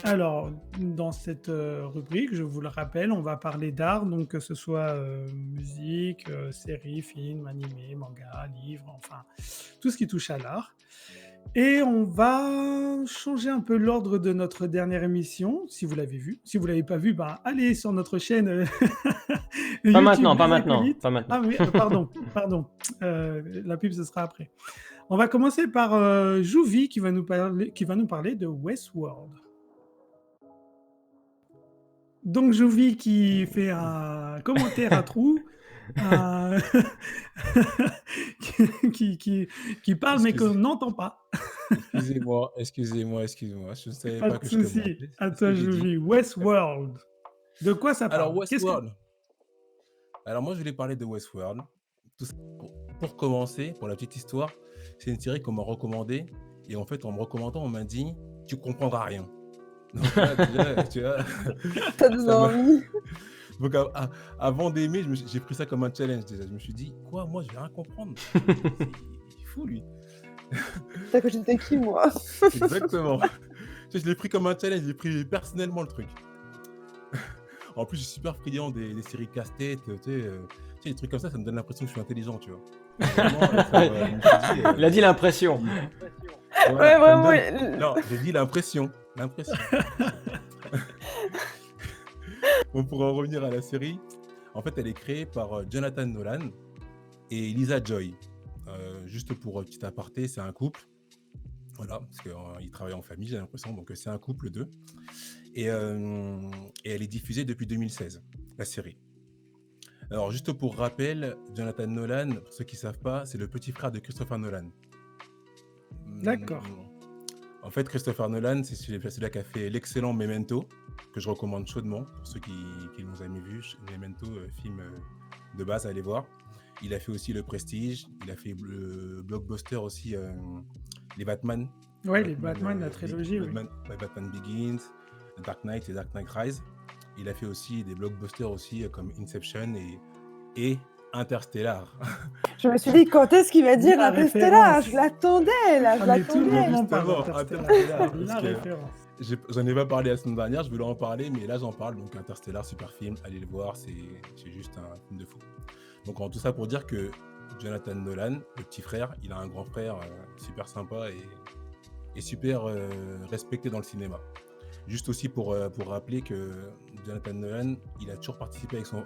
Alors, dans cette rubrique, je vous le rappelle, on va parler d'art, donc que ce soit musique, séries, films, animés, mangas, livres, enfin, tout ce qui touche à l'art. Et on va changer un peu l'ordre de notre dernière émission, si vous l'avez vue. Si vous l'avez pas vue, ben, allez sur notre chaîne Pas YouTube maintenant, pas Les maintenant, Acolytes. pas maintenant. Ah oui, pardon, pardon. La pub, ce sera après. On va commencer par Jouvi qui va nous parler de Westworld. Donc Jovi qui fait un commentaire à trous, un- qui parle mais qu'on Excusez, n'entend pas. excusez-moi. Je ne savais Pas pas de que je souci. commentais. À C'est ce que toi j'ai dit. Jovi. Westworld. De quoi ça Alors, parle? Qu'est-ce que... Westworld. Alors, moi, je voulais parler de Westworld. Tout ça pour commencer, pour la petite histoire, c'est une série qu'on m'a recommandée. Et en fait, en me recommandant, on m'a dit, tu comprendras rien. Donc là, déjà, tu vois, Ça donne ça m'a. envie. Donc, avant d'aimer, j'ai pris ça comme un challenge déjà. Je me suis dit, quoi, moi, je vais rien comprendre. Il est fou, lui. T'as que j'étais qui, moi? Exactement. Tu sais, je l'ai pris comme un challenge, j'ai pris personnellement le truc. En plus, je suis super friand des séries casse-tête, tu sais, des trucs comme ça me donne l'impression que je suis intelligent, tu vois. Et vraiment, je me suis dit, Il a dit l'impression. voilà, Ouais, ça me vraiment. donne... Non, j'ai dit l'impression. L'impression. Bon, pour en revenir à la série, en fait, elle est créée par Jonathan Nolan et Lisa Joy. Juste pour petit aparté, c'est un couple. Voilà, parce qu'ils travaillent en famille, j'ai l'impression, donc c'est un couple d'eux. Et elle est diffusée depuis 2016, la série. Alors, juste pour rappel, Jonathan Nolan, pour ceux qui ne savent pas, c'est le petit frère de Christopher Nolan. D'accord. En fait, Christopher Nolan, c'est celui qui a fait l'excellent Memento, que je recommande chaudement pour ceux qui ne l'ont jamais vu. Memento, film de base à aller voir. Il a fait aussi Le Prestige, il a fait le blockbuster aussi, les Batman. Ouais, les Batman, la trilogie, oui. Batman Begins, Dark Knight et Dark Knight Rise. Il a fait aussi des blockbusters aussi comme Inception et Interstellar. Je me suis dit, quand est-ce qu'il va dire La Interstellar? référence. Je l'attendais, là, je Ah, mais tout le l'attendais. monde parle Justement, d'Interstellar. Interstellar, C'est la parce que référence. j'en ai pas parlé la semaine dernière, je voulais en parler, mais là j'en parle. Donc Interstellar, super film, allez le voir, c'est juste un film de fou. Donc tout ça pour dire que Jonathan Nolan, le petit frère, il a un grand frère super sympa et super respecté dans le cinéma. Juste aussi pour rappeler que Jonathan Nolan, il a toujours participé avec son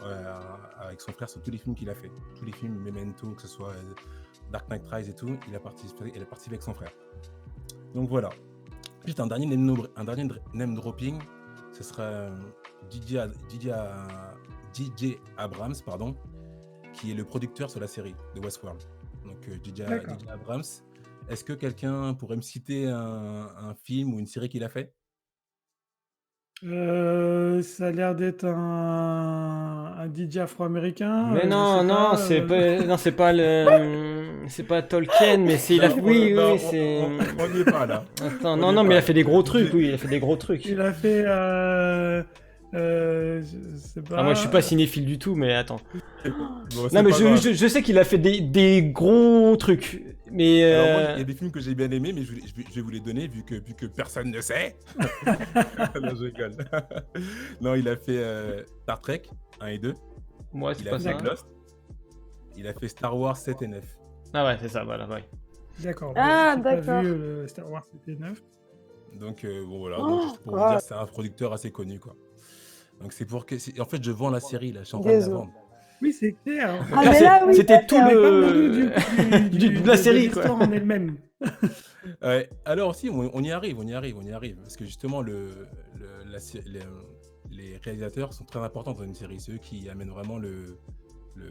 frère sur tous les films qu'il a fait. Tous les films, Memento, que ce soit Dark Knight Rise et tout, il a participé avec son frère. Donc voilà. Juste un dernier name dropping, ce sera DJ Abrams, pardon, qui est le producteur sur la série de Westworld. Donc DJ Abrams, est-ce que quelqu'un pourrait me citer un film ou une série qu'il a fait? Ça a l'air d'être un DJ afro-américain. Mais Je non, sais non, pas. c'est pas Tolkien, mais c'est il a oui, Non, c'est. on n'y est pas là. Attends, On non, n'y non, est mais il a pas. fait des gros trucs, oui, il a fait des gros trucs. Il a fait. Je sais pas. Ah, moi, je suis pas cinéphile du tout, mais attends. Bon, c'est Non, mais pas grave. je sais qu'il a fait des gros trucs, mais. Alors moi, il y a des films que j'ai bien aimés, mais je vais vous les donner vu que personne ne sait. Non, je rigole. Non, il a fait Star Trek 1 et 2. Moi, c'est Il pas a ça. fait Lost. Il a fait Star Wars 7 et 9. Ah ouais, c'est ça, voilà, ouais. D'accord. Ah, J'ai pas d'accord. vu Star Wars, c'était 9. Donc bon voilà, Oh, donc, juste pour vous wow. dire, c'est un producteur assez connu quoi. Donc c'est pour que en fait je vends la série là, je suis en train de la Désolé. vendre. Oui, c'est clair. Ah, mais là, oui, C'était tout Mais le. parle-nous de la série, de l'histoire quoi. en elle-même. Alors aussi, on y arrive. Parce que justement, les réalisateurs sont très importants dans une série. C'est eux qui amènent vraiment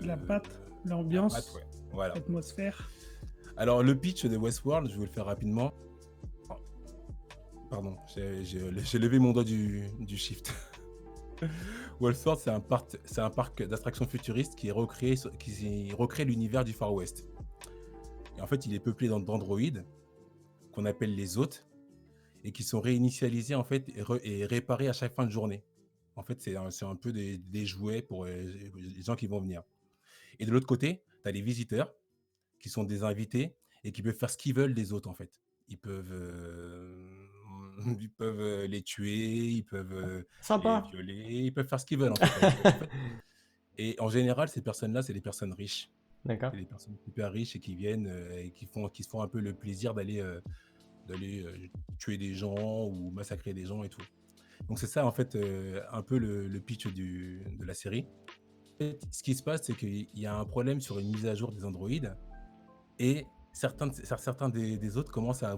La patte, la l'ambiance, patte, ouais. Voilà. l'atmosphère. Alors le pitch de Westworld, je vais le faire rapidement. Pardon, j'ai levé mon doigt du shift. Westworld, c'est un parc d'attractions futuristes qui recrée l'univers du Far West. Et en fait, il est peuplé d'androïdes qu'on appelle les hôtes et qui sont réinitialisés en fait et réparés à chaque fin de journée. En fait, c'est un peu des jouets pour les gens qui vont venir. Et de l'autre côté, tu as les visiteurs qui sont des invités et qui peuvent faire ce qu'ils veulent des hôtes en fait. Ils peuvent Ils peuvent les tuer, ils peuvent les Sympa. violer, ils peuvent faire ce qu'ils veulent en fait. Et en général, ces personnes-là, c'est des personnes riches. D'accord. C'est des personnes super riches et qui viennent et qui se font un peu le plaisir d'aller tuer des gens ou massacrer des gens et tout. Donc c'est ça en fait un peu le pitch de la série. En fait, ce qui se passe, c'est qu'il y a un problème sur une mise à jour des androïdes et certains des autres commencent à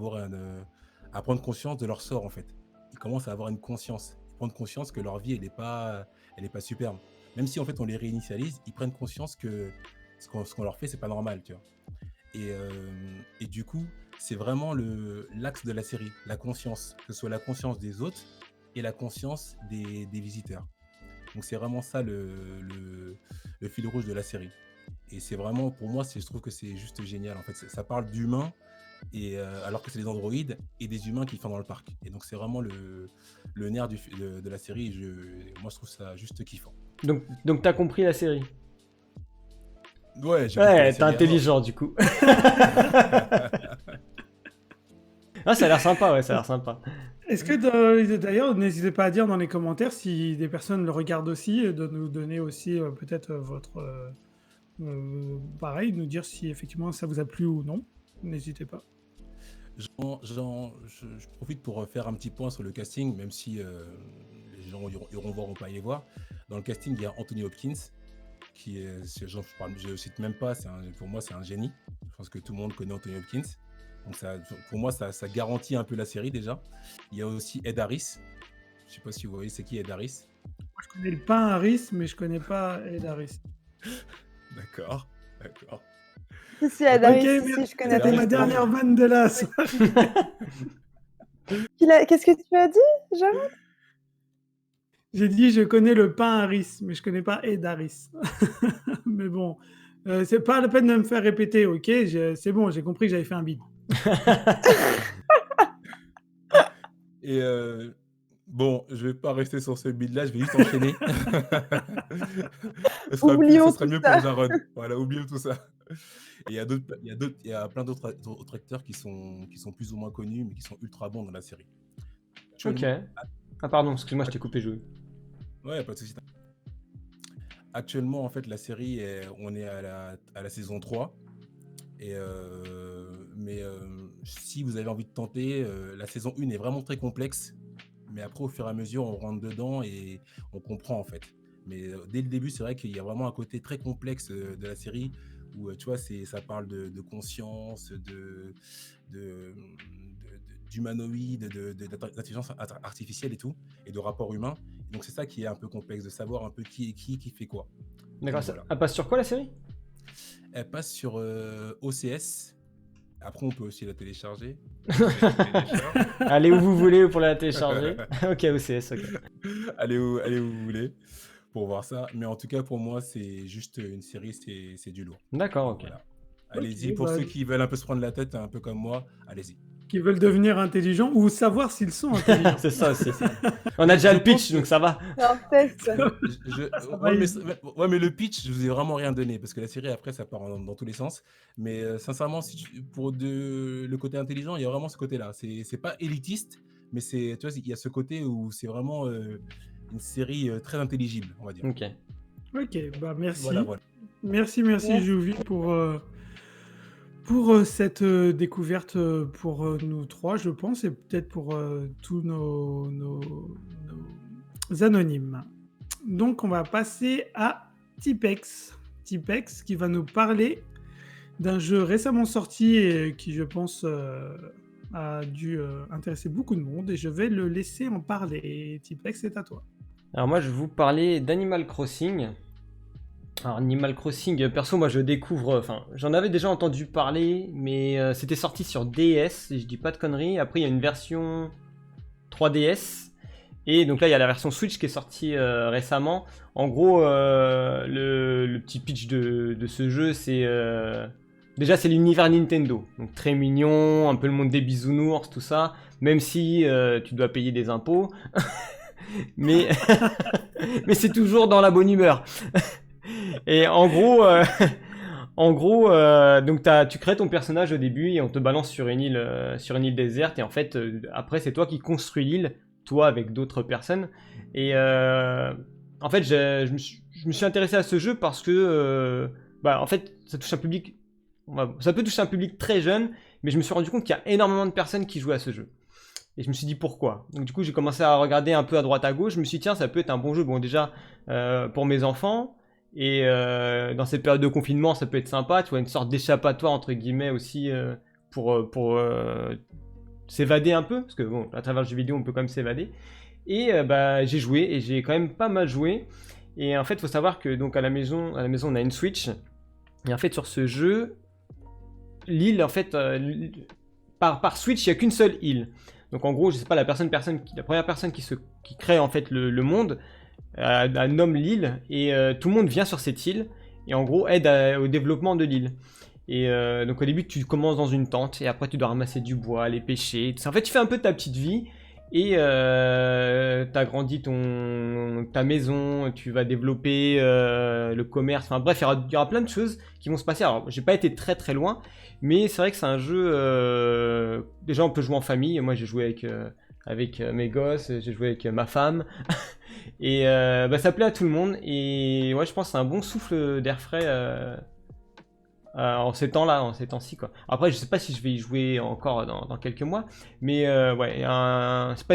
prendre conscience de leur sort en fait. Ils commencent à avoir une conscience, ils prennent conscience que leur vie elle est pas superbe. Même si en fait on les réinitialise, ils prennent conscience que ce qu'on leur fait c'est pas normal, tu vois. Et du coup, c'est vraiment l'axe de la série, la conscience, que ce soit la conscience des autres et la conscience des visiteurs. Donc c'est vraiment ça le fil rouge de la série. Et c'est vraiment, pour moi, je trouve que c'est juste génial. En fait, ça parle d'humains, alors que c'est des androïdes et des humains qui sont dans le parc. Et donc c'est vraiment le nerf de la série. Moi, je trouve ça juste kiffant. Donc t'as compris la série. Ouais, j'ai compris la Ouais, t'es série avant. intelligent du coup. Ah, ça a l'air sympa, ouais, ça a l'air sympa. Est-ce que d'ailleurs, n'hésitez pas à dire dans les commentaires si des personnes le regardent aussi, et de nous donner aussi peut-être votre pareil, nous dire si effectivement ça vous a plu ou non. N'hésitez pas. Je profite pour faire un petit point sur le casting, même si les gens iront voir ou pas y voir. Dans le casting, il y a Anthony Hopkins, qui est, je le cite même pas, pour moi c'est un génie. Je pense que tout le monde connaît Anthony Hopkins. Donc pour moi, ça garantit un peu la série déjà. Il y a aussi Ed Harris. Je sais pas si vous voyez c'est qui Ed Harris. Moi, je connais le pain Harris, mais je connais pas Ed Harris. D'accord. Si, Adaris, Ok, si, merci. je connais C'était ma Adaris. dernière vanne de la soirée. Qu'est-ce que tu as dit, Jamal? J'ai dit je connais le pain Harris, mais je connais pas Ed Harris. Mais bon, c'est pas la peine de me faire répéter, ok? C'est bon, j'ai compris que j'avais fait un bide. Et bon, je vais pas rester sur ce build-là, je vais juste enchaîner. Oublions Ce serait tout mieux ça. pour Jarod. Voilà, oublions tout ça. Et il y a plein d'autres acteurs qui sont plus ou moins connus, mais qui sont ultra bons dans la série. Ok. Ah pardon, excuse-moi, je t'ai coupé, Joué. Ouais, pas de souci. Actuellement, en fait, la série, on est à la saison 3. Mais si vous avez envie de tenter, la saison 1 est vraiment très complexe. Mais après, au fur et à mesure, on rentre dedans et on comprend, en fait. Mais dès le début, c'est vrai qu'il y a vraiment un côté très complexe de la série où, tu vois, ça parle de conscience, d'humanoïde, d'intelligence artificielle et tout, et de rapport humain. Donc c'est ça qui est un peu complexe, de savoir un peu qui est qui fait quoi. D'accord, Donc, voilà. elle passe sur quoi la série? Elle passe sur OCS. Après, on peut aussi la télécharger. Allez où vous voulez pour la télécharger. Ok, OCS, ok. Allez où vous voulez pour voir ça. Mais en tout cas, pour moi, c'est juste une série, c'est du lourd. D'accord, Donc, ok. voilà. Allez-y, Ok, pour bah, ceux qui veulent un peu se prendre la tête, un peu comme moi, allez-y. qui veulent devenir intelligents ou savoir s'ils sont intelligents. C'est ça aussi. On a déjà Je le pitch, pense que- donc ça va. C'est un test. Ouais, mais le pitch, je vous ai vraiment rien donné parce que la série après ça part dans tous les sens. Mais sincèrement, le côté intelligent, il y a vraiment ce côté-là. C'est pas élitiste, mais tu vois, il y a ce côté où c'est vraiment une série très intelligible, on va dire. Ok. Ok, bah merci. Voilà. Merci, Merci. Jouvi pour cette découverte pour nous trois, je pense, et peut-être pour tous nos anonymes. Donc, on va passer à Tipex. Tipex qui va nous parler d'un jeu récemment sorti et qui, je pense, a dû intéresser beaucoup de monde. Et je vais le laisser en parler. Tipex, c'est à toi. Alors moi, je vais vous parler d'Animal Crossing. Alors Animal Crossing, perso, moi je découvre, enfin, j'en avais déjà entendu parler, mais c'était sorti sur DS, si je dis pas de conneries. Après, il y a une version 3DS, et donc là, il y a la version Switch qui est sortie récemment. En gros, le petit pitch de ce jeu, c'est... Déjà, c'est l'univers Nintendo, donc très mignon, un peu le monde des bisounours, tout ça, même si tu dois payer des impôts, mais, mais c'est toujours dans la bonne humeur. Et en gros, En gros, donc tu crées ton personnage au début et on te balance sur une île déserte et en fait, après c'est toi qui construis l'île, toi avec d'autres personnes. Et en fait, je me suis intéressé à ce jeu parce que, en fait, ça touche un public, ça peut toucher un public très jeune, mais je me suis rendu compte qu'il y a énormément de personnes qui jouent à ce jeu. Et je me suis dit pourquoi. Donc du coup, j'ai commencé à regarder un peu à droite à gauche. Je me suis dit tiens, ça peut être un bon jeu. Bon déjà pour mes enfants et dans cette période de confinement, ça peut être sympa. Tu vois, une sorte d'échappatoire entre guillemets aussi pour s'évader un peu parce que bon, à travers le jeu vidéo, on peut quand même s'évader. Et j'ai joué et j'ai quand même pas mal joué. Et en fait, il faut savoir que donc à la maison, on a une Switch. Et en fait, sur ce jeu, l'île en fait par Switch, il n'y a qu'une seule île. Donc en gros, je sais pas, la première personne qui crée en fait le monde, nomme l'île et tout le monde vient sur cette île et en gros aide au développement de l'île. Et donc au début, tu commences dans une tente et après tu dois ramasser du bois, aller pêcher. Tout ça. En fait, tu fais un peu ta petite vie et t'agrandis ta maison, tu vas développer le commerce. Enfin bref, il y aura plein de choses qui vont se passer. Alors, j'ai pas été très très loin. Mais c'est vrai que c'est un jeu. Déjà, on peut jouer en famille. Moi, j'ai joué avec mes gosses, j'ai joué avec ma femme. Et ça plaît à tout le monde. Et ouais, je pense que c'est un bon souffle d'air frais en ces temps-là, en ces temps-ci, quoi. Après, je sais pas si je vais y jouer encore dans quelques mois. Mais ouais, c'est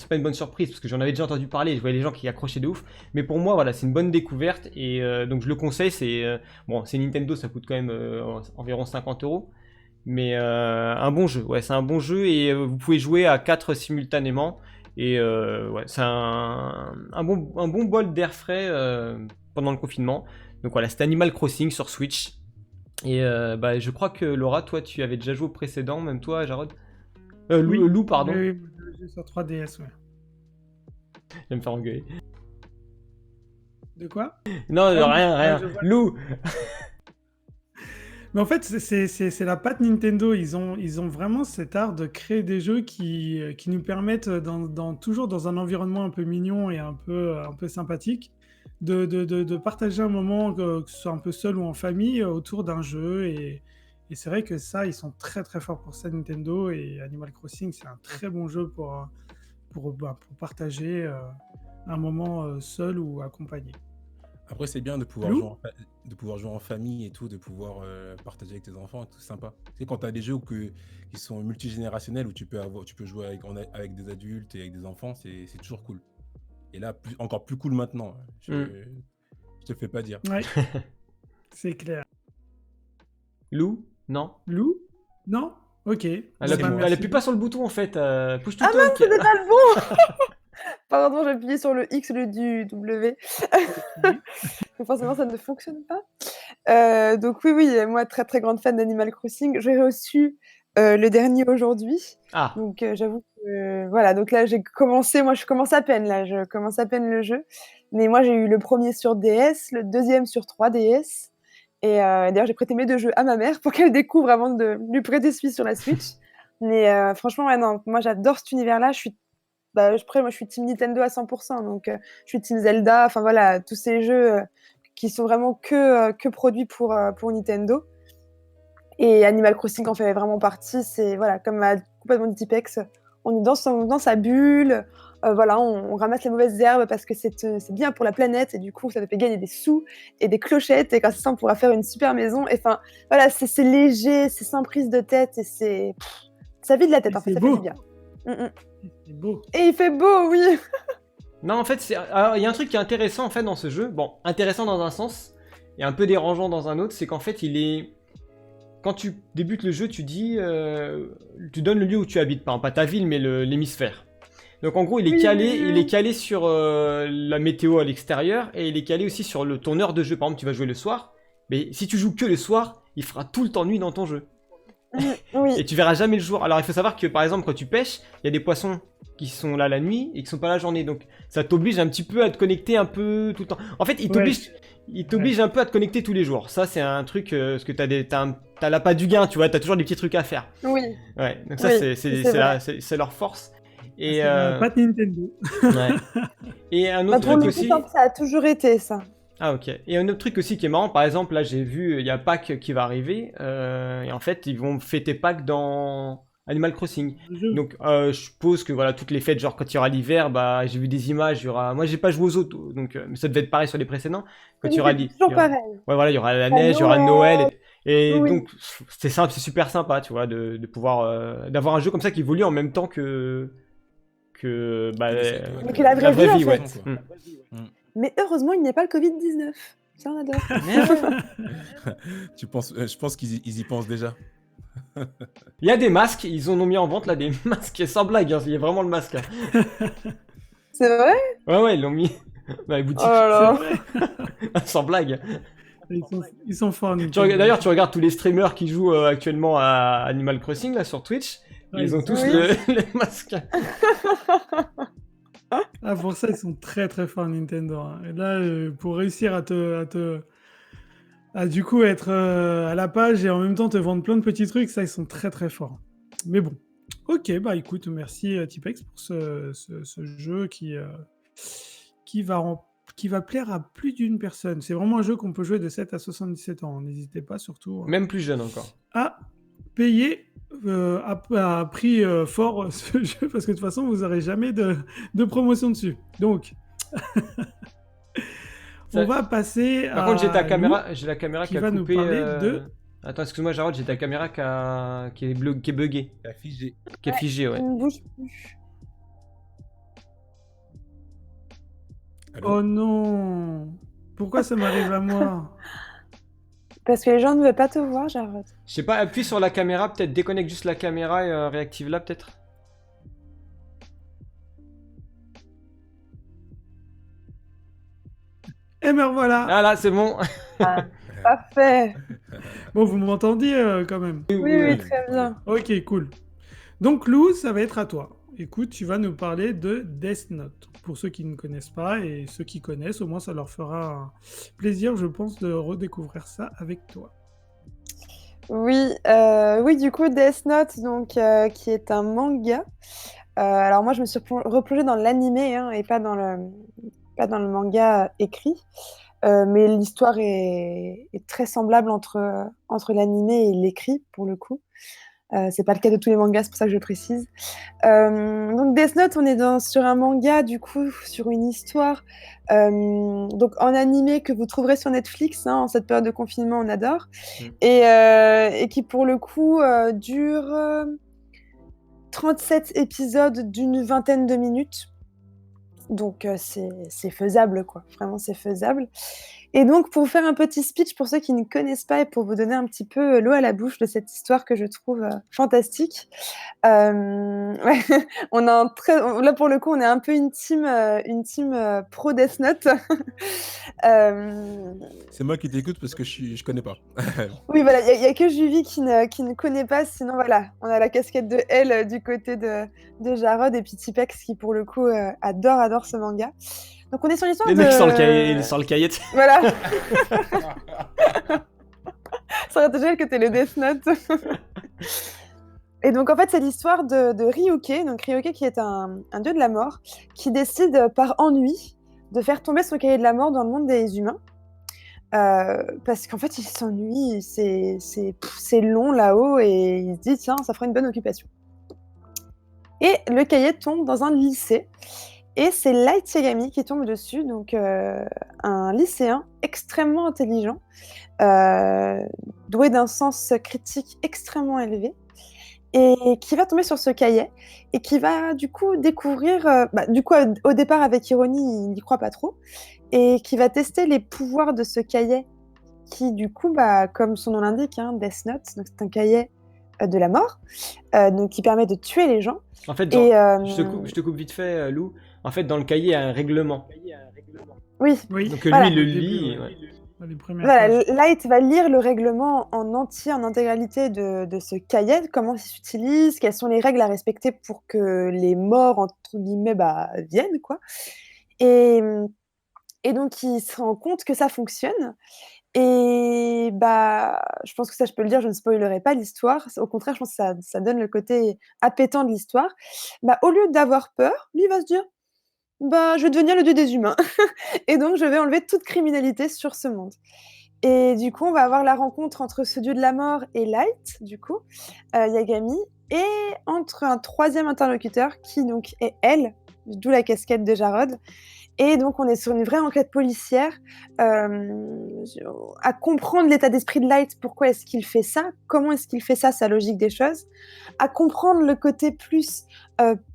pas une bonne surprise parce que j'en avais déjà entendu parler. Je voyais les gens qui accrochaient de ouf. Mais pour moi, voilà, c'est une bonne découverte. Et donc, je le conseille. C'est Nintendo, ça coûte quand même environ 50€. Mais un bon jeu, ouais, c'est un bon jeu et vous pouvez jouer à 4 simultanément. Et ouais, c'est un bon bol d'air frais pendant le confinement. Donc voilà, c'était Animal Crossing sur Switch. Et je crois que Laura, toi, tu avais déjà joué au précédent, même toi, Jarod. Oui. Lou, pardon. Oui, j'ai sur 3DS, ouais. Je vais me faire engueuler. De quoi? Non, rien. je vois. Lou. Mais en fait, c'est la patte Nintendo. Ils ont vraiment cet art de créer des jeux qui nous permettent, toujours dans un environnement un peu mignon et un peu sympathique, de partager un moment, que ce soit un peu seul ou en famille, autour d'un jeu. Et c'est vrai que ça, ils sont très très forts pour ça, Nintendo. Et Animal Crossing, c'est un très bon jeu pour partager un moment seul ou accompagné. Après, c'est bien de pouvoir Lou? jouer en famille et tout, de pouvoir partager avec tes enfants, tout sympa. Tu sais, quand tu as des jeux qui sont multigénérationnels, où tu peux jouer avec des adultes et avec des enfants, c'est toujours cool. Et là, encore plus cool maintenant. Je te le fais pas dire. Ouais, c'est clair. Lou? Non. Lou? Non? Ok. Elle Bon, bah, appuie merci. pas sur le bouton en fait. Push to Ah mince, talk. c'était pas le bon. Pardon, j'ai appuyé sur le X au lieu du W. Mais forcément, ça ne fonctionne pas. Donc oui, moi, très très grande fan d'Animal Crossing. J'ai reçu le dernier aujourd'hui. Ah. Donc j'avoue que voilà, donc là je commence à peine là, je commence à peine le jeu. Mais moi j'ai eu le premier sur DS, le deuxième sur 3DS. Et d'ailleurs j'ai prêté mes 2 jeux à ma mère pour qu'elle découvre avant de lui prêter celui sur la Switch. Mais franchement, ouais, non, moi j'adore cet univers-là. Après, moi je suis team Nintendo à 100%, donc je suis team Zelda. Enfin voilà, tous ces jeux qui sont vraiment que produits pour Nintendo. Et Animal Crossing en fait vraiment partie. C'est voilà, comme a complètement dit Tipex, on est dans sa bulle. Voilà, on ramasse les mauvaises herbes parce que c'est bien pour la planète et du coup ça te fait gagner des sous et des clochettes et grâce à ça on pourra faire une super maison. Et enfin voilà, c'est léger, c'est sans prise de tête et ça vide la tête en fait, ça fait du bien. C'est beau. Et il fait beau, oui. Non, en fait, alors, il y a un truc qui est intéressant en fait dans ce jeu. Bon, intéressant dans un sens et un peu dérangeant dans un autre, c'est qu'en fait, quand tu débutes le jeu, tu tu donnes le lieu où tu habites, pas ta ville, mais l'hémisphère. Donc en gros, il est calé sur la météo à l'extérieur et il est calé aussi sur ton heure de jeu. Par exemple, tu vas jouer le soir, mais si tu joues que le soir, il fera tout le temps nuit dans ton jeu. Oui. Et tu verras jamais le jour. Alors il faut savoir que par exemple, quand tu pêches, il y a des poissons qui sont là la nuit et qui sont pas là la journée. Donc ça t'oblige un petit peu à te connecter un peu tout le temps. En fait, il t'oblige un peu à te connecter tous les jours. Ça, c'est un truc, parce que t'as l'appât du gain, tu vois, t'as toujours des petits trucs à faire. Oui. Ouais, donc ça, Oui, c'est leur force. Et, C'est pas de Nintendo. ouais. Et un autre pour truc le aussi. coup, ça a toujours été ça. Ah ok. Et un autre truc aussi qui est marrant, par exemple, là j'ai vu, il y a Pâques qui va arriver, et en fait ils vont fêter Pâques dans Animal Crossing. Le jeu. Donc je suppose que voilà, toutes les fêtes, genre quand il y aura l'hiver, bah j'ai vu des images, il y aura... Moi j'ai pas joué aux autres, donc mais ça devait être pareil sur les précédents. Quand il y Oui, aura... c'est toujours pareil. Ouais voilà, il y aura la À neige, il y aura Noël, Noël, et oui. donc c'est simple, c'est super sympa, tu vois, de pouvoir... d'avoir un jeu comme ça qui évolue en même temps que bah, Mais que la vraie vie, en ouais. fait. Mm. Mais heureusement, il n'y a pas le Covid-19. Ça, on adore. Je pense qu'ils y pensent déjà. Il y a des masques, ils en ont mis en vente là des masques sans blague, hein, il y a vraiment le masque. Hein. C'est vrai? Ouais, ils l'ont mis dans les Oh boutiques. là C'est là. vrai. Sans blague. Ils sont forts, Nintendo. D'ailleurs, tu regardes tous les streamers qui jouent actuellement à Animal Crossing là sur Twitch, Ouais, ils ont tous Oui. les masques. Ah, pour ça, ils sont très très forts, Nintendo. Hein. Et là, pour réussir à du coup être à la page et en même temps te vendre plein de petits trucs, ça, ils sont très très forts. Mais bon. Ok, bah écoute, merci Tipex pour ce jeu qui va, qui va plaire à plus d'une personne. C'est vraiment un jeu qu'on peut jouer de 7 à 77 ans. N'hésitez pas surtout Même plus jeune encore. à payer à prix fort ce jeu parce que de toute façon, vous n'aurez jamais de promotion dessus. Donc, Ça- on va passer Par contre, j'ai ta Lou, caméra, j'ai la caméra qui qui a va nous coupé. parler de... Attends, excuse-moi, Jarod, j'ai ta caméra qui est buggée, La figée. qui est figée, ouais. Il ne bouge plus. Allô Oh non! Pourquoi ça m'arrive à moi? Parce que les gens ne veulent pas te voir, Jarod. Je sais pas, appuie sur la caméra, peut-être déconnecte juste la caméra et réactive là, peut-être. Et ben voilà! Ah là, c'est bon. Ah, parfait. Bon, vous m'entendiez quand même. Oui, très bien. Ok, cool. Donc Lou, ça va être à toi. Écoute, tu vas nous parler de Death Note. Pour ceux qui ne connaissent pas et ceux qui connaissent, au moins ça leur fera un plaisir, je pense, de redécouvrir ça avec toi. Oui, oui, du coup, Death Note, donc, qui est un manga. Alors moi, je me suis replongée dans l'animé hein, et pas dans le manga écrit. Mais l'histoire est très semblable entre l'animé et l'écrit, pour le coup. C'est pas le cas de tous les mangas, c'est pour ça que je précise. Donc Death Note, on est sur un manga, du coup, sur une histoire donc en animé que vous trouverez sur Netflix, hein, en cette période de confinement, on adore, et qui pour le coup dure 37 épisodes d'une vingtaine de minutes. Donc c'est faisable, quoi. Vraiment, c'est faisable. Et donc, pour vous faire un petit speech pour ceux qui ne connaissent pas et pour vous donner un petit peu l'eau à la bouche de cette histoire que je trouve fantastique. Ouais, là pour le coup, on est un peu une team pro Death Note. C'est moi qui t'écoute parce que je connais pas. Oui, voilà, il y a que Juvie qui ne connaît pas. Sinon, voilà, on a la casquette de elle du côté de Jarod et puis Tipex qui, pour le coup, adore ce manga. Donc, on est sur l'histoire Les de... mecs sans le cahier. Voilà. Ça aurait été génial que t'aies le Death Note. Et donc, en fait, c'est l'histoire de Ryuke. Donc, Ryuke qui est un dieu de la mort qui décide par ennui de faire tomber son cahier de la mort dans le monde des humains. Parce qu'en fait, il s'ennuie, c'est long là-haut et il se dit, tiens, ça fera une bonne occupation. Et le cahier tombe dans un lycée. Et c'est Light Yagami qui tombe dessus, donc un lycéen extrêmement intelligent, doué d'un sens critique extrêmement élevé, et qui va tomber sur ce cahier, et qui va du coup découvrir, au départ avec ironie, il n'y croit pas trop, et qui va tester les pouvoirs de ce cahier, qui du coup, comme son nom l'indique, hein, Death Note, donc c'est un cahier de la mort, donc qui permet de tuer les gens. En fait, Et, je te coupe vite fait, Lou. En fait, dans le cahier, il y a un règlement. Oui, Oui. Donc Voilà. lui, il le Au début, lit. ouais. Ouais. Dans les premières voilà, pages. Light va lire le règlement en entier, en intégralité de ce cahier, comment il s'utilise, quelles sont les règles à respecter pour que les morts, entre guillemets, viennent, quoi. Et donc, il se rend compte que ça fonctionne. Et je pense que ça, je peux le dire, je ne spoilerai pas l'histoire. Au contraire, je pense que ça donne le côté appétant de l'histoire. Au lieu d'avoir peur, lui, il va se dire, Bah, je vais devenir le dieu des humains et donc je vais enlever toute criminalité sur ce monde et du coup, on va avoir la rencontre entre ce dieu de la mort et Light, du coup, Yagami et entre un troisième interlocuteur qui donc est elle, d'où la casquette de Jarod et donc on est sur une vraie enquête policière, à comprendre l'état d'esprit de Light, pourquoi est-ce qu'il fait ça? Comment est-ce qu'il fait ça? Sa logique des choses. À comprendre le côté plus,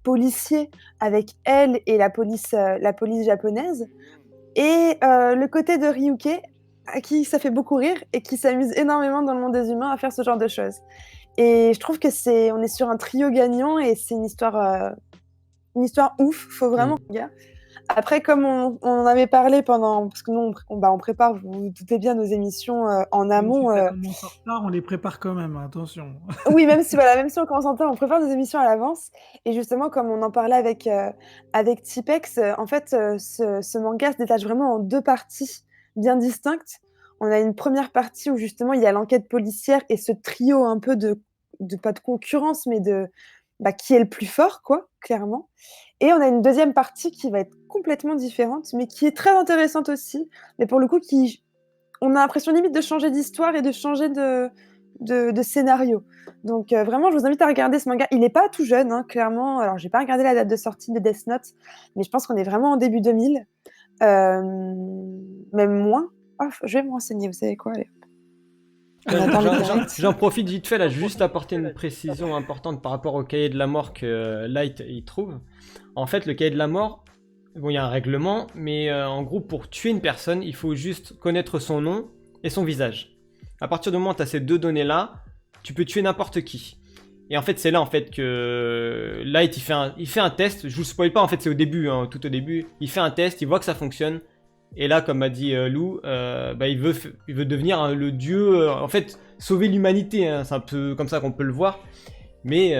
policier avec elle et la police japonaise et le côté de Ryuke, à qui ça fait beaucoup rire et qui s'amuse énormément dans le monde des humains à faire ce genre de choses et je trouve que on est sur un trio gagnant et c'est une histoire ouf, faut vraiment Mm. regarder. Après, comme on en avait parlé pendant parce que nous, on prépare, vous vous doutez bien, nos émissions, en Même si amont, ça commence en retard, on les prépare quand même, hein, attention. oui, même si voilà, même si on commence en retard, on prépare des émissions à l'avance et justement, comme on en parlait avec Tipex, en fait, ce manga se détache vraiment en 2 parties bien distinctes. On a une première partie où justement il y a l'enquête policière et ce trio un peu de pas de concurrence, mais bah, qui est le plus fort quoi, clairement et on a une deuxième partie qui va être complètement différente, mais qui est très intéressante aussi, mais pour le coup on a l'impression limite de changer d'histoire et de changer de scénario. Donc vraiment, je vous invite à regarder ce manga. Il n'est pas tout jeune, hein, clairement. Alors, j'ai pas regardé la date de sortie de Death Note, mais je pense qu'on est vraiment en début 2000, même moins. Oh, je vais me renseigner, vous savez quoi? Allez, on attend le direct. J'en profite vite fait là, juste apporter une précision importante par rapport au cahier de la mort que Light y trouve. En fait, le cahier de la mort, bon, il y a un règlement, mais en gros, pour tuer une personne, il faut juste connaître son nom et son visage. À partir du moment où tu as ces deux données-là, tu peux tuer n'importe qui. Et en fait, c'est là en fait que Light il fait un test. Je vous spoil pas, en fait, c'est au début, hein, tout au début. Il fait un test, il voit que ça fonctionne. Et là, comme a dit Lou, bah, il veut devenir le dieu, en fait, sauver l'humanité. Hein, c'est un peu comme ça qu'on peut le voir. Mais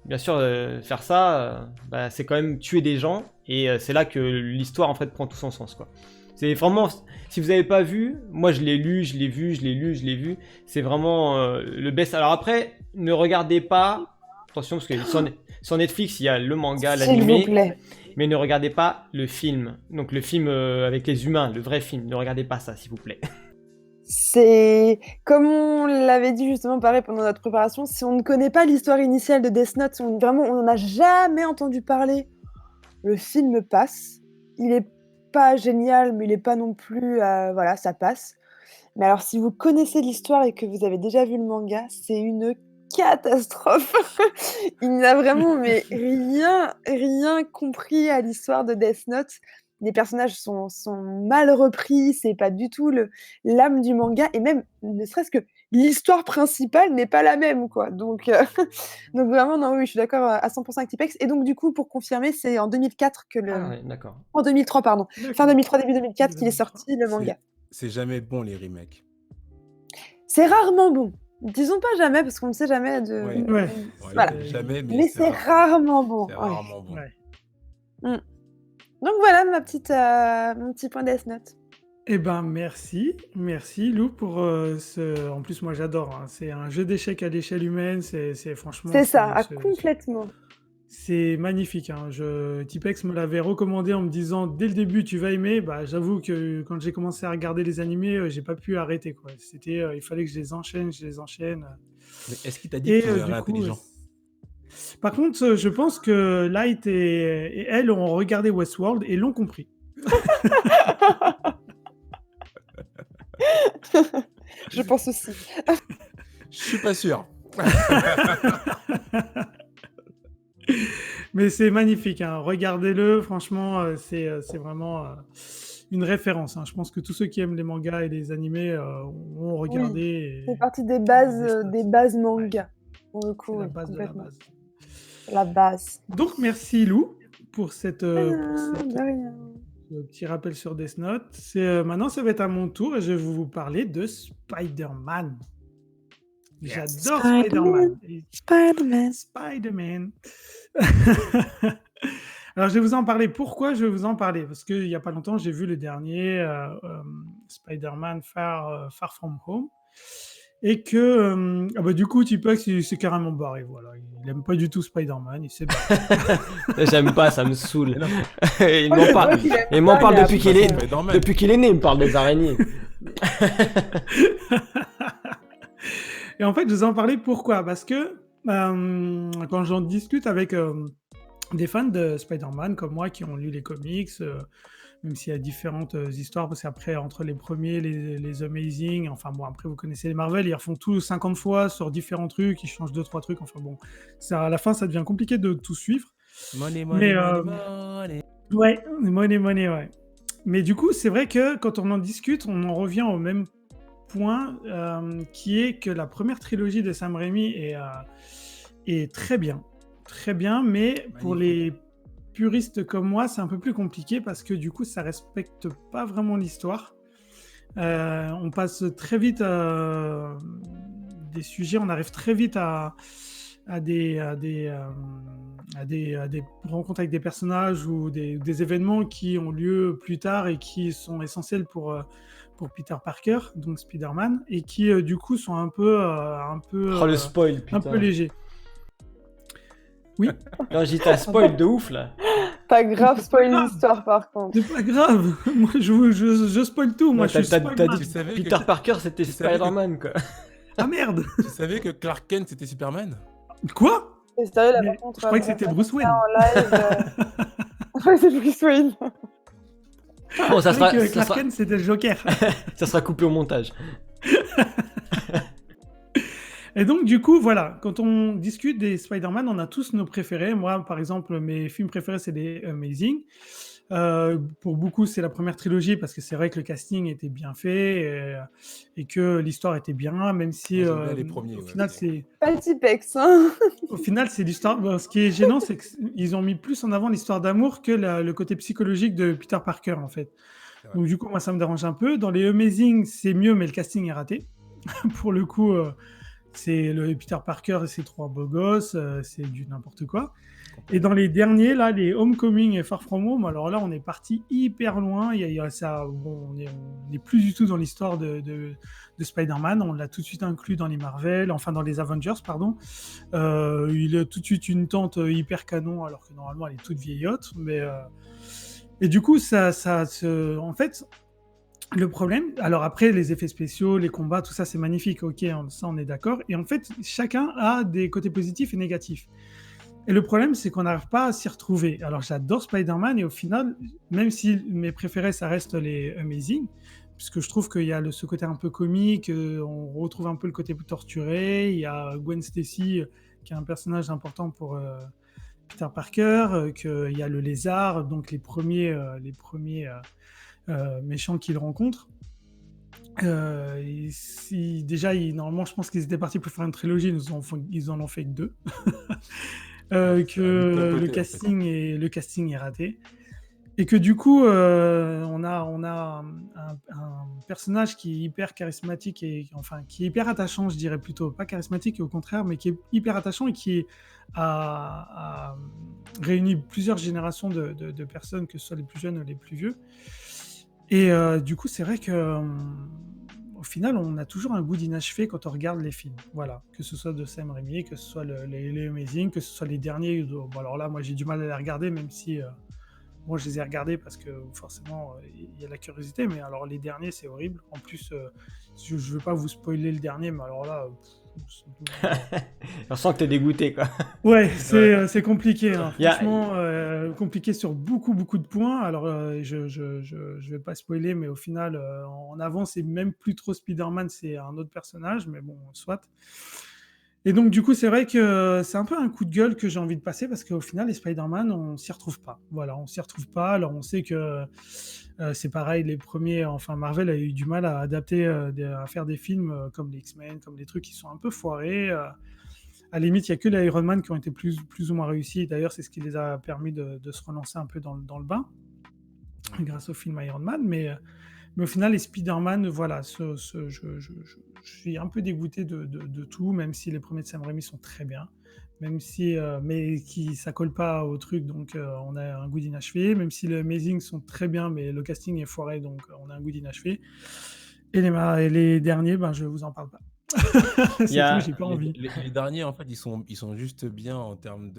bien sûr, faire ça, bah, c'est quand même tuer des gens. Et c'est là que l'histoire en fait prend tout son sens, quoi. C'est vraiment, si vous n'avez pas vu, moi je l'ai lu, je l'ai vu, je l'ai lu, je l'ai vu. C'est vraiment le best. Alors après, ne regardez pas, attention parce que sur Netflix il y a le manga, S'il vous l'animé, plaît. mais ne regardez pas le film. Donc le film avec les humains, le vrai film. Ne regardez pas ça, s'il vous plaît. C'est comme on l'avait dit justement pareil pendant notre préparation, si on ne connaît pas l'histoire initiale de Death Note, si vraiment on n'en a jamais entendu parler, le film passe. Il est pas génial, mais il est pas non plus, voilà, ça passe. Mais alors si vous connaissez l'histoire et que vous avez déjà vu le manga, c'est une catastrophe. Il n'a vraiment mais rien compris à l'histoire de Death Note. Les personnages sont mal repris, c'est pas du tout l'âme du manga et même ne serait-ce que l'histoire principale n'est pas la même, quoi. Donc donc vraiment non, oui, je suis d'accord à 100 avec Tipex et donc du coup, pour confirmer, c'est en 2004 que Ah ouais, d'accord. en 2003 pardon, fin D'accord. 2003, début 2004 qu'il est 2003. sorti le manga. C'est jamais bon les remakes. C'est rarement bon. Disons pas jamais parce qu'on ne sait jamais de Ouais. Ouais. voilà. Jamais, Mais c'est rarement bon. C'est Ouais. rarement bon. Ouais. Donc voilà mon petit point Death Note. Eh ben merci Lou pour ce. En plus moi j'adore. Hein. C'est un jeu d'échecs à l'échelle humaine. C'est franchement. C'est ça, complètement. C'est magnifique. Hein. Tipex me l'avait recommandé en me disant dès le début tu vas aimer. Bah j'avoue que quand j'ai commencé à regarder les animés, j'ai pas pu arrêter quoi. C'était, il fallait que je les enchaîne. Mais est-ce qu'il t'a dit Et qu'il du était coup, intelligent? par contre, je pense que Light et elle ont regardé Westworld et l'ont compris. Je pense aussi. Je suis pas sûr. Mais c'est magnifique, hein. Regardez-le, franchement, c'est vraiment une référence. Hein. Je pense que tous ceux qui aiment les mangas et les animés ont regardé. C'est partie des Death bases Note. manga. Pour le C'est coup, la base de la complètement. base. La base. Donc merci Lou pour ce De rien. petit rappel sur Death Note. Maintenant, ça va être à mon tour et je vais vous parler de Spider-Man. J'adore Spider-Man. Spider-Man. Alors, je vais vous en parler. Pourquoi je vais vous en parler? Parce qu'il n'y a pas longtemps, j'ai vu le dernier Spider-Man Far From Home. Et que, du coup, Tipex, il s'est carrément barré. Voilà. il aime pas du tout Spider-Man, il sait pas. J'aime pas, ça me saoule. Mais non, Il Moi, m'en je vois parle, qu'il aime il m'en pas, parle mais depuis c'est qu'il pas est, Spider-Man. depuis qu'il est né, il me parle des araignées. Et en fait, je vous en parlais pourquoi? Parce que quand j'en discute avec des fans de Spider-Man comme moi qui ont lu les comics, même s'il y a différentes histoires, parce qu'après, entre les premiers, les Amazing, enfin bon, après vous connaissez les Marvel, ils refont tout 50 fois sur différents trucs, ils changent 2-3 trucs, enfin bon, ça, à la fin, ça devient compliqué de tout suivre. Money, Mais money, money, money. ouais, money, ouais. Mais du coup, c'est vrai que quand on en discute, on en revient au même point, qui est que la première trilogie de Sam Raimi est très bien. Très bien, mais pour Magnifique. les puristes comme moi, c'est un peu plus compliqué parce que du coup, ça respecte pas vraiment l'histoire. On passe très vite des sujets, on arrive très vite à des rencontres avec des personnages ou des événements qui ont lieu plus tard et qui sont essentiels pour Peter Parker, donc Spider-Man, et qui du coup sont un peu Oh le spoil, un peu putain. légers. Oui, Non, j'ai dit t'as spoil de ouf là. Pas grave, spoil grave. l'histoire par contre. c'est pas grave. Moi, je spoil tout. Moi, Non, je suis t'as spoilman. Tu savais Peter que, Parker, c'était tu savais que- Spider-Man quoi. Ah merde. tu savais que Clark Kent c'était Superman? Quoi? C'est sérieux, là Mais par contre. je croyais que c'était Bruce Wayne. En live. Ouais, c'est Bruce Wayne. Bon, ça Je croyais sera, que ça, Clark sera, Kent, c'était le Joker. ça sera coupé au montage. Et donc, du coup, voilà, quand on discute des Spider-Man, on a tous nos préférés. Moi, par exemple, mes films préférés, c'est des Amazing. Pour beaucoup, c'est la première trilogie parce que c'est vrai que le casting était bien fait et que l'histoire était bien, même si Moi, j'aime bien les premiers, au ouais, final, aussi. Pas le Tipex, hein. c'est l'histoire. Bon, ce qui est gênant, c'est qu'ils ont mis plus en avant l'histoire d'amour que le côté psychologique de Peter Parker, en fait. C'est vrai. Donc, du coup, moi, ça me dérange un peu. Dans les Amazing, c'est mieux, mais le casting est raté. Pour le coup, c'est le Peter Parker et ses 3 beaux gosses, c'est du n'importe quoi. Et dans les derniers, là, les Homecoming et Far From Home, alors là, on est parti hyper loin. Il y a ça, bon, on est plus du tout dans l'histoire de Spider-Man. On l'a tout de suite inclus dans les Marvel, enfin dans les Avengers, pardon. Il a tout de suite une tante hyper canon, alors que normalement, elle est toute vieillotte. Et du coup, en fait, le problème, alors après, les effets spéciaux, les combats, tout ça, c'est magnifique, ok, ça, on est d'accord. Et en fait, chacun a des côtés positifs et négatifs. Et le problème, c'est qu'on n'arrive pas à s'y retrouver. Alors, j'adore Spider-Man, et au final, même si mes préférés, ça reste les Amazing, puisque je trouve qu'il y a ce côté un peu comique, on retrouve un peu le côté plus torturé, il y a Gwen Stacy, qui est un personnage important pour Peter Parker, qu'il y a le lézard, donc les premiers méchants qu'il rencontre. Déjà, normalement, je pense qu'ils étaient partis pour faire une trilogie, ils en ont fait que 2. Que le casting est raté. Et que du coup, on a un personnage qui est hyper charismatique et enfin qui est hyper attachant, je dirais plutôt, pas charismatique au contraire, mais qui est hyper attachant et qui a réuni plusieurs générations de personnes, que ce soit les plus jeunes ou les plus vieux. Et du coup, c'est vrai que au final, on a toujours un goût d'inachevé quand on regarde les films. Voilà, que ce soit de Sam Raimi, que ce soit les Amazing, que ce soit les derniers. Bon, alors là, moi, j'ai du mal à les regarder, même si moi, je les ai regardés parce que forcément, il y a la curiosité. Mais alors, les derniers, c'est horrible. En plus, je ne veux pas vous spoiler le dernier, mais alors là... On sent que t'es dégoûté quoi. Ouais, c'est compliqué, hein. Il y a- Franchement, compliqué sur beaucoup de points. Alors, je vais pas spoiler, mais au final, en avant, c'est même plus trop Spider-Man, c'est un autre personnage, mais bon, soit. Et donc, du coup, c'est vrai que c'est un peu un coup de gueule que j'ai envie de passer parce qu'au final, les Spider-Man, on s'y retrouve pas. Voilà, on s'y retrouve pas. Alors, on sait que c'est pareil, les premiers, enfin, Marvel a eu du mal à adapter, à faire des films comme les X-Men, comme des trucs qui sont un peu foirés. À la limite, il n'y a que les Iron Man qui ont été plus ou moins réussis. D'ailleurs, c'est ce qui les a permis de se relancer un peu dans le bain, grâce au film Iron Man. Mais au final, les Spider-Man, voilà, je suis un peu dégoûté de tout, même si les premiers de Sam Raimi sont très bien. Même si, mais ça colle pas au truc, donc on a un goût d'inachevé. Même si les Amazing sont très bien, mais le casting est foiré, donc on a un goût d'inachevé. Et les derniers, ben, je vous en parle pas. Il y C'est tout, a... j'ai pas Les, envie. les derniers, en fait, ils sont juste bien en termes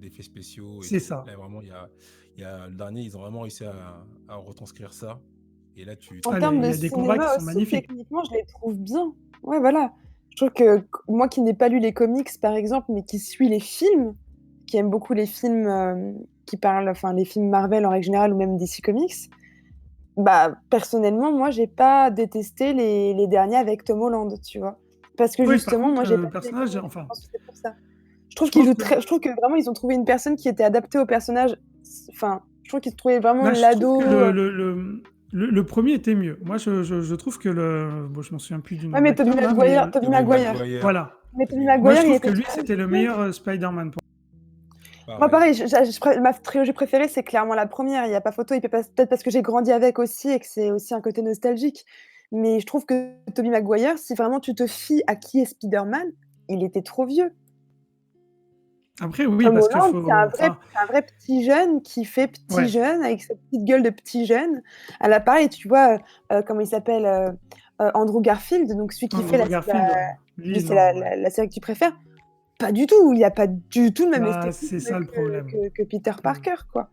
d'effets spéciaux et C'est tout. ça. Là, vraiment, le dernier, ils ont vraiment réussi à retranscrire ça. Et là, En tu termes Il de y a des combats qui cinéma sont aussi, magnifiques. techniquement, je les trouve bien. Ouais, voilà. Je trouve que moi qui n'ai pas lu les comics, par exemple, mais qui suis les films, qui aime beaucoup les films qui parlent, enfin les films Marvel en règle générale ou même DC Comics, bah personnellement, moi j'ai pas détesté les derniers avec Tom Holland, tu vois. Parce que Oui, par justement, moi contre, j'ai le pas lu les personnage, comics, je enfin, pense que c'est pour ça. je pense que Je trouve que vraiment ils ont trouvé une personne qui était adaptée au personnage. Enfin, je trouve qu'ils trouvaient vraiment là, je trouve que l'ado. le premier était mieux. Moi, je trouve que le. Bon, je m'en souviens plus du nom Ouais, de mais l'acteur, là, mais Tobey Tobey Maguire. Maguire. voilà. Mais Tobey Moi, je Maguire, il trouve que était lui, trop c'était le vieux. meilleur Spider-Man. Moi, Pareil. pareil, ma trilogie préférée, c'est clairement la première. Il n'y a pas photo. Peut-être parce que j'ai grandi avec aussi et que c'est aussi un côté nostalgique. Mais je trouve que Tobey Maguire, si vraiment tu te fies à qui est Spider-Man, il était trop vieux. Après, oui, Tom parce qu'il Holland, faut. Enfin, c'est un vrai petit jeune qui fait petit ouais. jeune avec sa petite gueule de petit jeune. À la pareil, tu vois, comment il s'appelle Andrew Garfield, donc celui qui fait Andrew Garfield, ouais. Lui, c'est non, ouais. la série que tu préfères. Pas du tout, il y a pas du tout le même Bah, esthétique c'est ça le problème. que Peter Mm. Parker, quoi.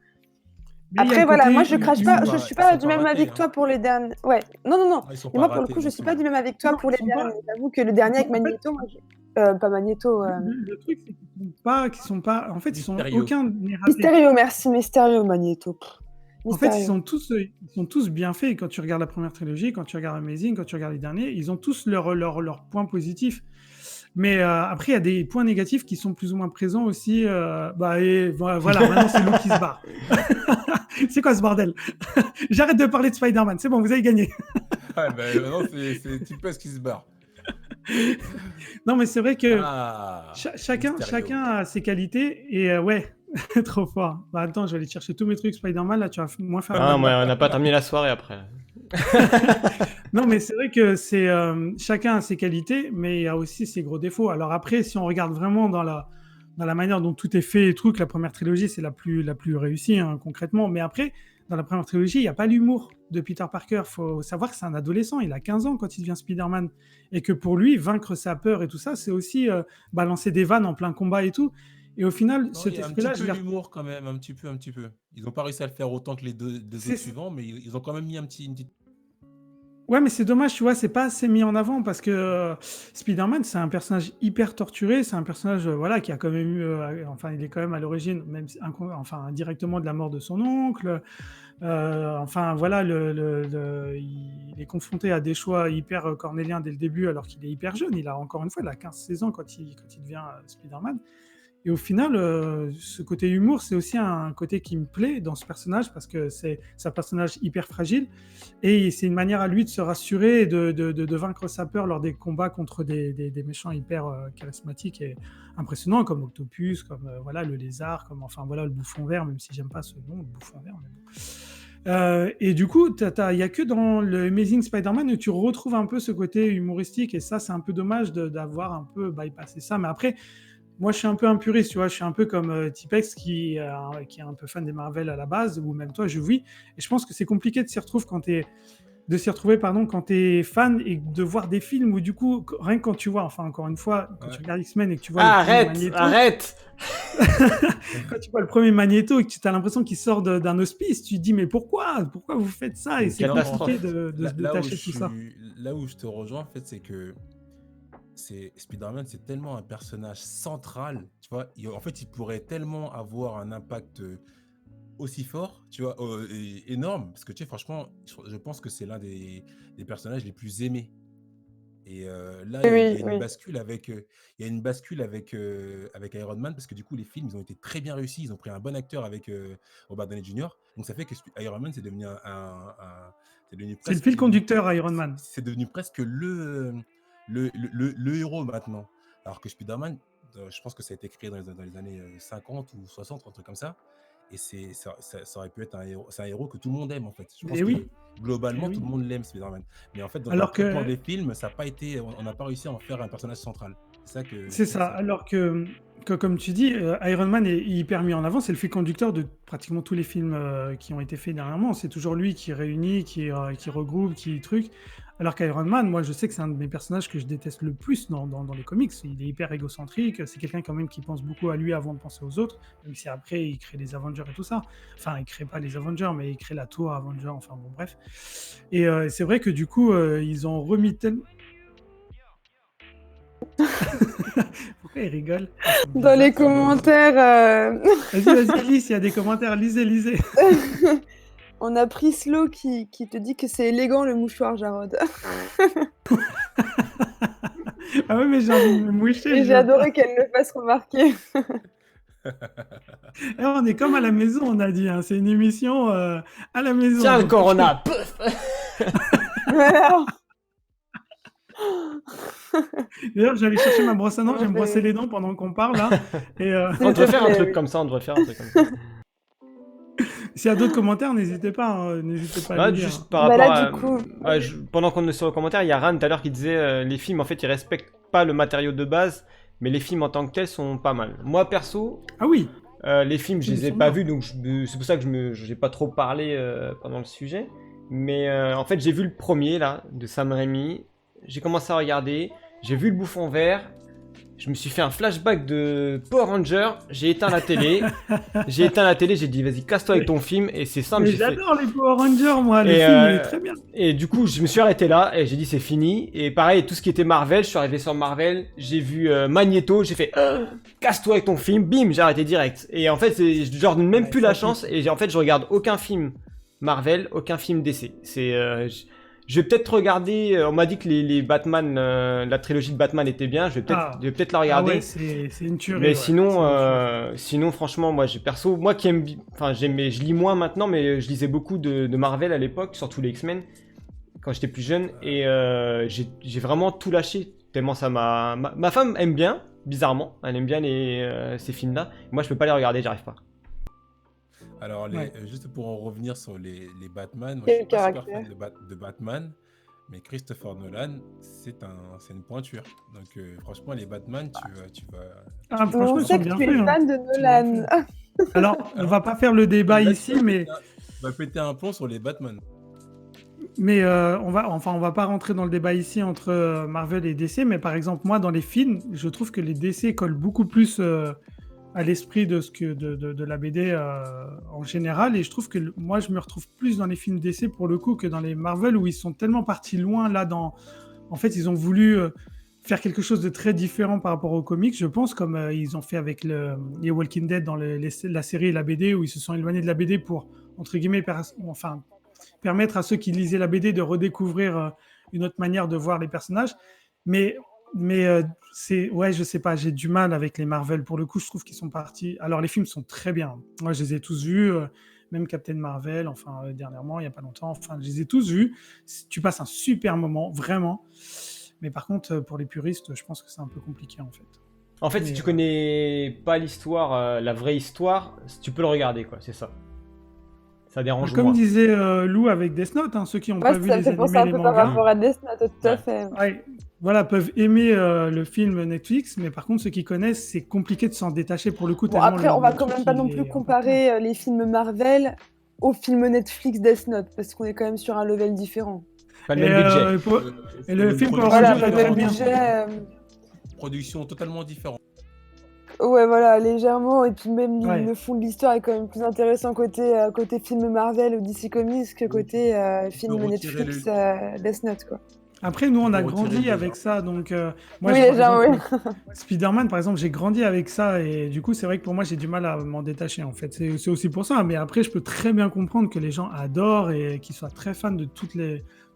Mais il y a le Après, voilà, moi, côté je crache pas, je suis Ils pas sont du pas même avis ratés, que hein. toi pour les derniers. Ouais, non, non, non. Ah, ils sont Mais pas moi, pour le ratés, coup, je suis pas doucement. du même avis que toi Non, pour ils les sont pas. derniers. J'avoue que le dernier avec En fait, Magneto, moi, pas Magneto, le truc, c'est qu'ils sont pas. En fait, Mysterio. aucun n'est raté. Mysterio, merci, Mysterio, Magneto. Pff, En fait, Mysterio. ils sont tous bien faits. Quand tu regardes la première trilogie, quand tu regardes Amazing, quand tu regardes les derniers, ils ont tous leurs points positifs. Mais après, il y a des points négatifs qui sont plus ou moins présents aussi. Voilà, maintenant c'est Luke qui se barre. C'est quoi ce bordel? J'arrête de parler de Spider-Man. C'est bon, vous avez gagné. Ah, ben maintenant, c'est Tipes qui se barre. Non, mais c'est vrai que Ah, chacun Mysterio. a ses qualités. Et ouais, trop fort. Bah, attends, je vais aller chercher tous mes trucs Spider-Man. Là, tu vas moins faire Ah, la moi, gueule. on n'a pas terminé la soirée après. Non, mais c'est vrai que chacun a ses qualités, mais il y a aussi ses gros défauts. Alors après, si on regarde vraiment dans la manière dont tout est fait et tout, que la première trilogie, c'est la plus réussie, hein, concrètement. Mais après, dans la première trilogie, il n'y a pas l'humour de Peter Parker. Il faut savoir que c'est un adolescent. Il a 15 ans quand il devient Spider-Man. Et que pour lui, vaincre sa peur et tout ça, c'est aussi balancer des vannes en plein combat et tout. Et au final, Non, il cet y a un petit esprit-là, je peu l'ai. d'humour quand même, un petit peu, un petit peu. Ils n'ont pas réussi à le faire autant que les deux autres C'est suivants, mais ils ont quand même mis une petite. Ouais, mais c'est dommage, tu vois, c'est pas assez mis en avant parce que Spider-Man, c'est un personnage hyper torturé, c'est un personnage voilà, qui a quand même eu, enfin, il est quand même à l'origine, même enfin, indirectement de la mort de son oncle. Enfin, voilà, il est confronté à des choix hyper cornéliens dès le début alors qu'il est hyper jeune. Il a encore une fois, il a 15-16 ans quand il devient Spider-Man. Et au final, ce côté humour, c'est aussi un côté qui me plaît dans ce personnage parce que c'est un personnage hyper fragile et c'est une manière à lui de se rassurer et de vaincre sa peur lors des combats contre des méchants hyper charismatiques et impressionnants comme Octopus, comme voilà, le lézard, comme enfin voilà, le bouffon vert, même si j'aime pas ce nom, le bouffon vert. Mais bon. Et du coup, il n'y a que dans le Amazing Spider-Man où tu retrouves un peu ce côté humoristique et ça, c'est un peu dommage d'avoir un peu bypassé ça. Mais après, moi, je suis un peu un puriste, tu vois. Je suis un peu comme Tipex qui est un peu fan des Marvel à la base, ou même toi, je oui. Et je pense que c'est compliqué de s'y retrouver quand t'es fan et de voir des films où du coup, rien que quand tu vois, enfin encore une fois, quand tu Ouais. regardes X-Men et que tu vois Ah, le premier arrête, Magneto, arrête. quand tu vois le premier Magneto et que tu as l'impression qu'il sort d'un hospice, tu te dis mais pourquoi vous faites ça? Et Une c'est Non, compliqué catastrophe. de se là où détacher de tout ça. là où je te rejoins, en fait, c'est que Spider-Man, c'est tellement un personnage central, tu vois. En fait, il pourrait tellement avoir un impact aussi fort, tu vois, et énorme, parce que tu sais, franchement, je pense que c'est l'un des personnages les plus aimés. Et là, Oui, il y oui, a une oui. bascule avec, avec Iron Man, parce que du coup, les films, ils ont été très bien réussis. Ils ont pris un bon acteur avec Robert Downey Jr. Donc, ça fait que Iron Man, c'est devenu c'est devenu C'est le presque fil conducteur Iron Man. c'est devenu presque le héros maintenant. Alors que Spider-Man, je pense que ça a été créé dans les années 50 ou 60, un truc comme ça. Et ça aurait pu être un héros. C'est un héros que tout le monde aime, en fait. Je pense Et que oui, globalement, et tout oui. le monde l'aime, Spider-Man. Mais en fait, dans le Alors traitement que des films, ça n'a pas été, on n'a pas réussi à en faire un personnage central. C'est ça que je c'est trouve ça. ça. Alors que comme tu dis, Iron Man est hyper mis en avant. C'est le fil conducteur de pratiquement tous les films qui ont été faits dernièrement. C'est toujours lui qui réunit, qui regroupe, qui truc. Alors qu'Iron Man, moi, je sais que c'est un de mes personnages que je déteste le plus dans les comics. Il est hyper égocentrique. C'est quelqu'un quand même qui pense beaucoup à lui avant de penser aux autres. Même si après, il crée les Avengers et tout ça. Enfin, il crée pas les Avengers, mais il crée la tour Avengers. Enfin, bon, bref. Et c'est vrai que du coup, ils ont remis tellement... Pourquoi il rigole? C'est Dans les bizarre, ça. commentaires, Vas-y, lis, s'il y a des commentaires, lisez. on a Prislo qui te dit que c'est élégant le mouchoir, Jarod. Ah ouais, mais j'ai envie de me moucher. Et j'ai adoré qu'elle le fasse remarquer. Eh, on est comme à la maison, on a dit. Hein. C'est une émission à la maison. Tiens, le Donc, Corona. Pouf. Voilà. D'ailleurs, j'allais chercher ma brosse à dents, je vais me Ouais. brosser les dents pendant qu'on parle là. Et On devrait faire un plaît, truc oui. comme ça, on devrait faire un truc comme ça. s'il y a d'autres commentaires, n'hésitez pas, hein, n'hésitez pas à Là, les lire. juste par Bah rapport là, à... du coup, Ouais, pendant qu'on est sur le commentaire, il y a Ran tout à l'heure qui disait les films, en fait, ils respectent pas le matériau de base, mais les films en tant que tels sont pas mal. Moi, perso, Ah oui, les films, je Ils les ai sont pas bien. vus, donc c'est pour ça que j'ai pas trop parlé pendant le sujet. Mais en fait, j'ai vu le premier, là, de Sam Raimi. J'ai commencé à regarder, j'ai vu le bouffon vert. Je me suis fait un flashback de Power Ranger, j'ai éteint la télé. J'ai dit vas-y, casse-toi avec ton film, et c'est simple, mais j'ai fait... j'adore les Power Rangers, moi. Le Et, film, il est très bien. Et du coup, je me suis arrêté là et j'ai dit c'est fini. Et pareil, tout ce qui était Marvel, je suis arrivé sur Marvel, j'ai vu Magneto, j'ai fait casse-toi avec ton film, bim, j'ai arrêté direct. Et en fait, je leur donne même Ouais, plus ça, la c'est- chance et en fait, je regarde aucun film Marvel, aucun film DC. Je vais peut-être regarder, on m'a dit que les Batman, la trilogie de Batman était bien, Ah. je vais peut-être la Ah regarder. ouais, c'est une tuerie. Mais ouais. sinon, C'est une tuerie. sinon, franchement, moi, moi qui aime, enfin, je lis moins maintenant, mais je lisais beaucoup de Marvel à l'époque, surtout les X-Men, quand j'étais plus jeune, et j'ai vraiment tout lâché, tellement ça ma femme aime bien, bizarrement, elle aime bien ces films-là. Moi, je peux pas les regarder, j'arrive pas. Alors, Ouais. juste pour en revenir sur les Batman, moi Quel je suis pas super caractère. fan de Batman, mais Christopher Nolan, c'est une pointure. Donc franchement, les Batman, tu vas... Ah, On franchement, ils sont sait que bien tu faits. es Hein. fan de Ils sont bien Nolan. faits. Alors, on va pas faire le débat Là, ici, mais tu vas péter un plomb sur les Batman. on va pas rentrer dans le débat ici entre Marvel et DC, mais par exemple, moi, dans les films, je trouve que les DC collent beaucoup plus à l'esprit de ce que de la BD en général, et je trouve que moi, je me retrouve plus dans les films DC pour le coup que dans les Marvel où ils sont tellement partis loin là dans. En fait, ils ont voulu faire quelque chose de très différent par rapport aux comics, je pense, comme ils ont fait avec les Walking Dead dans la série et la BD, où ils se sont éloignés de la BD pour, entre guillemets, permettre à ceux qui lisaient la BD de redécouvrir une autre manière de voir les personnages. Mais ouais, je sais pas, j'ai du mal avec les Marvel. Pour le coup, je trouve qu'ils sont partis. Alors, les films sont très bien. Moi, je les ai tous vus, même Captain Marvel, dernièrement, il y a pas longtemps. Enfin, je les ai tous vus. Tu passes un super moment, vraiment. Mais par contre, pour les puristes, je pense que c'est un peu compliqué, en fait. En fait, si Mais, tu connais pas l'histoire, la vraie histoire, tu peux le regarder, quoi, c'est ça. Ça dérange Comme moins. disait Lou avec Death Note, hein, ceux qui n'ont Moi, pas vu ça me les fait penser animés, un les peu par mangas, rapport à Death Note, tout à Ouais. fait. ouais, voilà, peuvent aimer le film Netflix, mais par contre, ceux qui connaissent, c'est compliqué de s'en détacher pour le coup. Bon, Tellement après, on va le quand truc, même pas il non est plus important. comparer les films Marvel aux films Netflix Death Note, parce qu'on est quand même sur un level différent. Pas le Et, même budget. et le film Power Voilà, Rangers, le il est même trop bien. budget. Production totalement différente. Ouais, voilà, légèrement. Et puis même Ouais. le fond de l'histoire est quand même plus intéressant côté film Marvel ou DC Comics que côté film retirer Netflix Death Note, quoi. Après, nous, on Tu a peux retirer grandi le avec déjà. ça, donc moi, Oui, par déjà, exemple, Spider-Man, par exemple, j'ai grandi avec ça, et du coup, c'est vrai que pour moi, j'ai du mal à m'en détacher, en fait. C'est aussi pour ça, mais après, je peux très bien comprendre que les gens adorent et qu'ils soient très fans de tous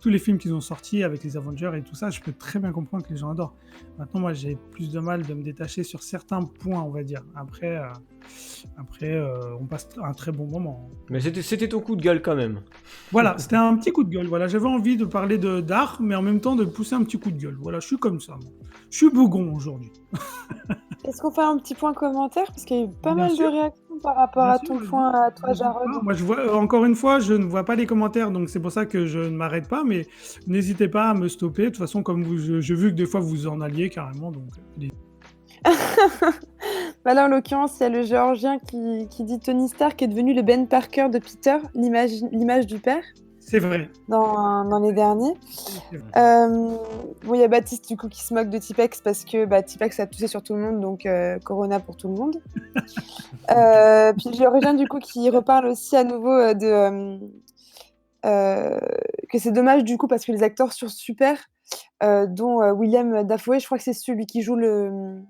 les films qu'ils ont sortis avec les Avengers et tout ça. Je peux très bien comprendre que les gens adorent. Maintenant, moi, j'ai plus de mal de me détacher sur certains points, on va dire. Après, on passe un très bon moment. Mais c'était ton coup de gueule quand même. Voilà, c'était un petit coup de gueule. Voilà, j'avais envie de parler d'art, mais en même temps de pousser un petit coup de gueule. Voilà, je suis comme ça. Moi. Je suis bougon aujourd'hui. Est-ce qu'on fait un petit point commentaire? Parce qu'il y a eu pas Bien mal sûr. de réactions par rapport Bien à sûr, ton vas-y. point à toi, Vas-y. Jarod. Moi, je vois, encore une fois, je ne vois pas les commentaires, donc c'est pour ça que je ne m'arrête pas, mais n'hésitez pas à me stopper. De toute façon, comme j'ai vu que des fois vous en alliez carrément, donc. Bah là, en l'occurrence, il y a le Géorgien qui dit Tony Stark est devenu le Ben Parker de Peter, l'image du père, C'est vrai. dans les derniers. C'est vrai. Bon, il y a Baptiste, du coup, qui se moque de Tipex parce que Tipex a toussé sur tout le monde, donc Corona pour tout le monde. Puis le Géorgien, du coup, qui reparle aussi à nouveau que c'est dommage, du coup, parce que les acteurs sur Super, dont William Dafoe, je crois que c'est celui qui joue le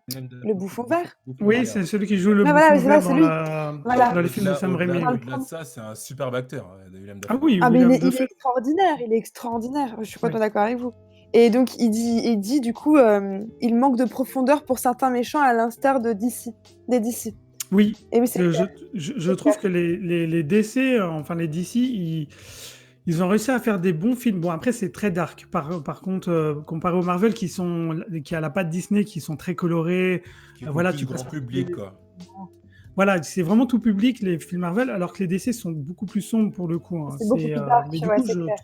bouffon vert. Oui, c'est celui qui joue le Ah, voilà, bouffon c'est vert ça, c'est lui. Voilà. dans les films de Sam Raimi. Au-delà Oui. au-delà de ça, c'est un superbe acteur, William Ah Dafoe. oui, Ah, mais William il est Dafoe. extraordinaire, il est extraordinaire. Je suis complètement Oui. d'accord avec vous. Et donc, il dit du coup, il manque de profondeur pour certains méchants, à l'instar des DC. Oui, Et oui, c'est clair. je trouve que les DC, enfin les DC, ils ont réussi à faire des bons films. Bon, après, c'est très dark. Par contre, comparé aux Marvel qui a la patte Disney, qui sont très colorés, Qui font voilà, plus tu grand passes public, quoi. Voilà, c'est vraiment tout public, les films Marvel, alors que les DC sont beaucoup plus sombres pour le coup. Hein. C'est beaucoup plus dark, Mais du ouais, coup, c'est je clair.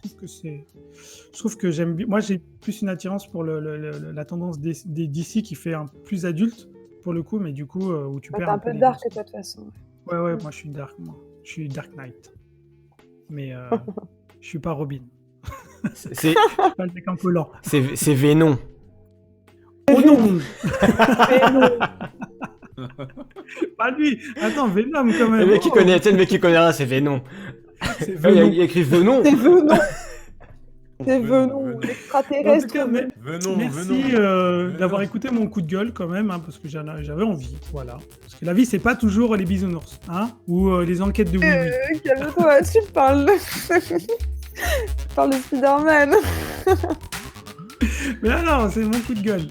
trouve que j'aime bien. Moi, j'ai plus une attirance pour la tendance des DC qui fait un plus adulte pour le coup, mais du coup, où tu T'es perds un un peu peu les dark, deux. toi, de toute façon. Ouais, moi je suis dark, moi. Je suis Dark Knight. Mais je suis pas Robin. C'est Je suis pas le mec un peu lent. c'est Venom. Oh non Venom. Pas lui. Attends, Venom quand Le même. mec qui Oh, connaît, tu sais, le mec qui connaît rien, c'est Venom. c'est Il Venom. a écrit Venom. C'est Venom. C'est Venom, Venom, En l'extraterrestre. tout cas, merci d'avoir écouté mon coup de gueule quand même, hein, parce que j'avais envie, voilà. Parce que la vie, c'est pas toujours les bisounours, hein, ou les enquêtes de oui. Calme-toi, tu parles de Spider-Man. Mais non, c'est mon coup de gueule.